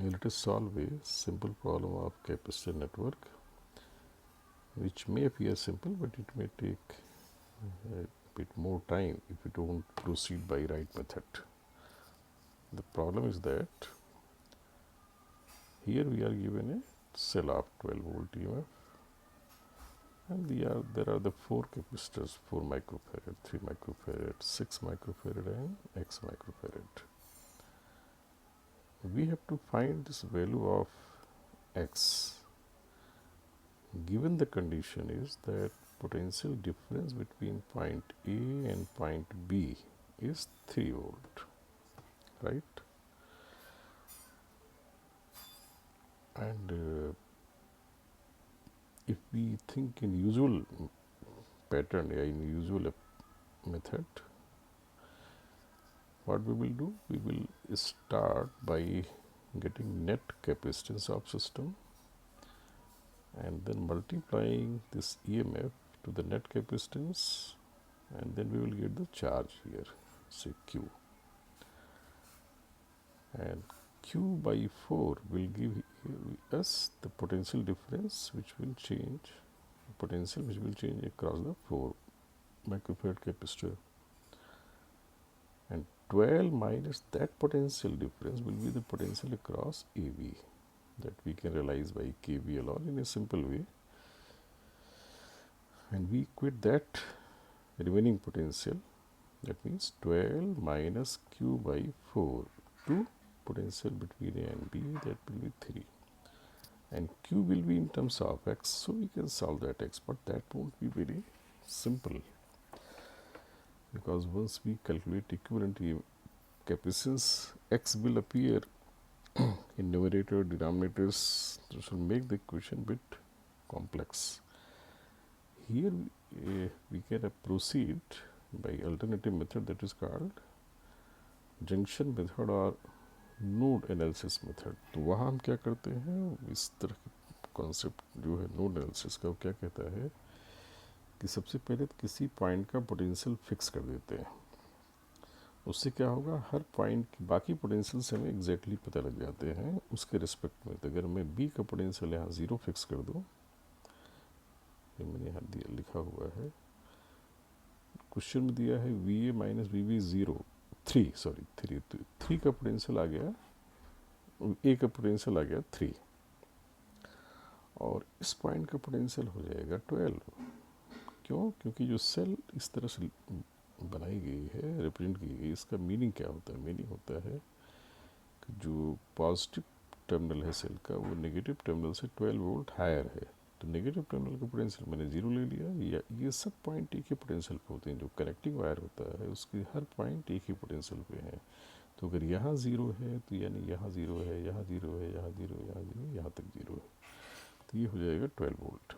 Let us solve a simple problem of capacitor network, which may appear simple, but it may take a bit more time if we don't proceed by right method. The problem is that here we are given a cell of 12 volt EMF, and there are the 4 capacitors, 4 microfarad, 3 microfarad, 6 microfarad and X microfarad. We have to find this value of X given the condition is that potential difference between point A and point B is 3 volt, right? And if we think in usual pattern, in usual method, what we will do? We will start by getting net capacitance of system and then multiplying this EMF to the net capacitance, and then we will get the charge here, say Q. And Q by 4 will give us the potential difference which will change, potential which will change across the 4 microfarad capacitor. And 12 minus that potential difference will be the potential across AB, that we can realize by KVL or in a simple way. And we equate that remaining potential, that means 12 minus Q by 4 to potential between A and B, that will be 3. And Q will be in terms of X, so we can solve that X, but that won't be very simple, because once we calculate equivalent capacitance, X will appear in numerator, denominators, this will make the equation bit complex. Here we can proceed by alternative method, that is called junction method और node analysis method. तो वहाँ हम क्या करते हैं, इस तरह का कॉन्सेप्ट जो है नोड एनालिसिस का, वो क्या कहता है कि सबसे पहले तो किसी पॉइंट का पोटेंशियल फिक्स कर देते हैं. उससे क्या होगा, हर पॉइंट की बाकी पोटेंशियल से हमें एग्जैक्टली पता लग जाते हैं उसके रिस्पेक्ट में. तो अगर मैं बी का पोटेंशियल यहाँ 0 फिक्स कर दूँ, ये मैंने यहाँ दिया लिखा हुआ है, क्वेश्चन में दिया है V A minus V B 0 3 तो 3 का पोटेंशियल आ गया, ए का पोटेंशियल आ गया 3, और इस पॉइंट का पोटेंशियल हो जाएगा 12. क्यों? क्योंकि जो सेल इस तरह से बनाई गई है, रिप्रेजेंट की गई, इसका मीनिंग क्या होता है? मीनिंग होता है कि जो पॉजिटिव टर्मिनल है सेल का, वो नेगेटिव टर्मिनल से 12 वोल्ट हायर है. तो नेगेटिव टर्मिनल का पोटेंशियल मैंने 0 ले लिया. या ये सब पॉइंट एक ही पोटेंशियल पे होते हैं. जो कनेक्टिंग वायर होता है उसकी हर पॉइंट एक ही पोटेंशियल पे है. तो अगर यहाँ 0 है तो यानी यहाँ 0 है, यहाँ 0 है, यहाँ 0, यहाँ 0, यहाँ तक 0 है. तो ये हो जाएगा 12 वोल्ट.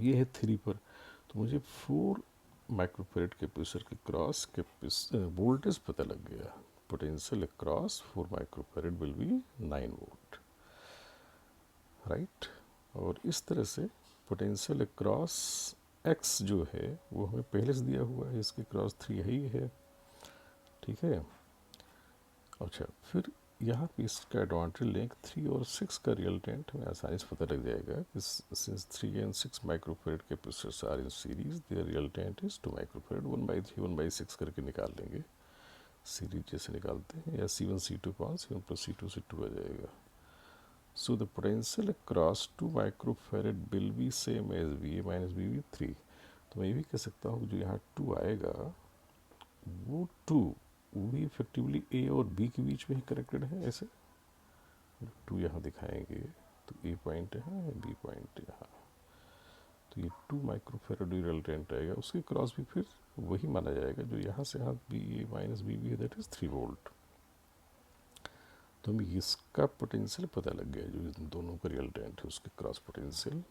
ये है 3 पर. तो मुझे 4 माइक्रोफेरेड कैपेसिटर के क्रॉस वोल्टेज पता लग गया. Potential across 4 microfarad will be 9 volt, right. और इस तरह से पोटेंशियल अक्रॉस एक्स जो है वो हमें पहले से दिया हुआ है, इसके क्रॉस 3 ही है, ठीक है. अच्छा, फिर यहाँ पे इसका एडवांटेज लें, 3 और 6 का रिजल्टेंट हमें आसानी से पता लग जाएगा. Since 3 and 6 microfarad capacitors are in series, their resultant is 2 microfarad. 1/3 1/6 करके निकाल लेंगे, सीरीज जैसे निकालते हैं, या C1 C2 पान C1 प्लस C2 से 2 आ जाएगा. So the potential across 2 microfarad will be same as VA minus VB3. तो मैं ये भी कह सकता हूँ जो यहाँ 2 आएगा वो 2 वो भी इफेक्टिवली A और B के बीच में ही कनेक्टेड है. ऐसे 2 यहाँ दिखाएंगे तो A पॉइंट है, B पॉइंट यहाँ, तो ये 2 माइक्रोफेरेड रिजल्टेंट आएगा. उसके क्रॉस भी फिर वही माना जाएगा जो यहाँ से यहाँ BA माइनस BB है, दैट इज़ 3 वोल्ट. तो हमें इसका पोटेंशियल पता लग गया, जो इन दोनों का रिजल्टेंट है उसके क्रॉस पोटेंशियल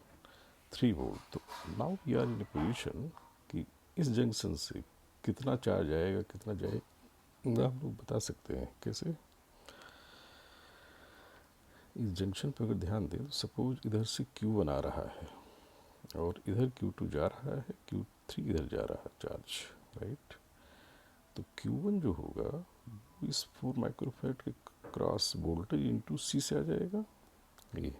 3 वोल्ट. तो now we are in a position कि इस जंक्शन से कितना चार्ज आएगा, कितना जाएगा, हम लोग बता सकते हैं. कैसे? इस जंक्शन पर अगर ध्यान दें तो सपोज इधर से Q1 आ रहा है और इधर Q2 जा रहा है, Q3 इधर जा रहा है चार्ज, राइट. तो Q1 जो होगा इस 4 माइक्रोफेरेड के क्रॉस वोल्टेज इंटू सी से आ जाएगा, ये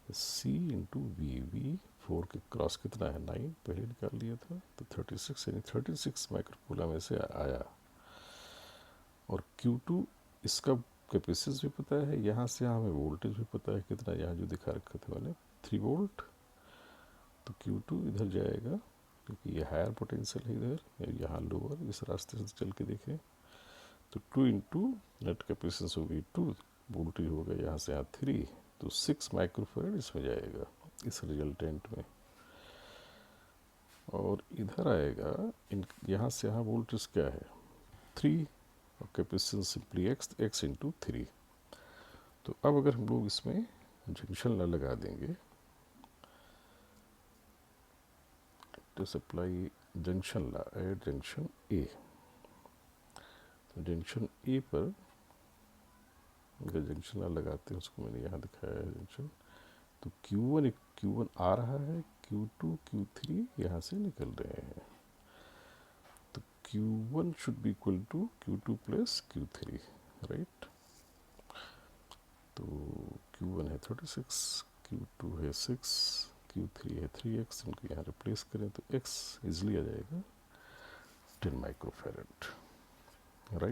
सी इंटू वी, वी 4 के क्रॉस कितना है 9, पहले निकाल लिया था, तो 36 यानी 36 माइक्रोकूलम में से आया। और Q2 इसका कैपेसिटेंस भी पता है, यहाँ से हमें वोल्टेज भी पता है कितना, यहाँ जो दिखा रखा था मैंने 3 वोल्ट, तो Q2 इधर जाएगा क्योंकि ये हायर पोटेंशियल है इधर, यहाँ लोअर, इस रास्ते से चल के देखें तो 2 इंटू नेट कैपेसिटेंस होगी 2, वोल्टेज होगा यहाँ से यहाँ 3, तो 6 माइक्रोफेरेड इसमें जाएगा इस रिजल्टेंट में। और इधर आएगा यहाँ से यहाँ वोल्टेज क्या है 3, और कैपेसिटेंस सिंपली x इंटू 3। तो अब अगर हम लोग इसमें जंक्शन ला लगा देंगे, तो सप्लाई जंक्शन ला एट जंक्शन ए, तो जंक्शन ए पर अगर जंक्शन ला लगाते हैं, उसको मैंने यहाँ दिखाया है जंक्शन, तो Q1 आ रहा है, Q2 Q3 यहाँ से निकल रहे हैं, तो Q1 should be equal to Q2 plus Q3, right. तो Q1 है 36, Q2 है 6, Q3 है 3x, इनको यहाँ रिप्लेस करें तो x इजली आ जाएगा 10 माइक्रोफेरेड।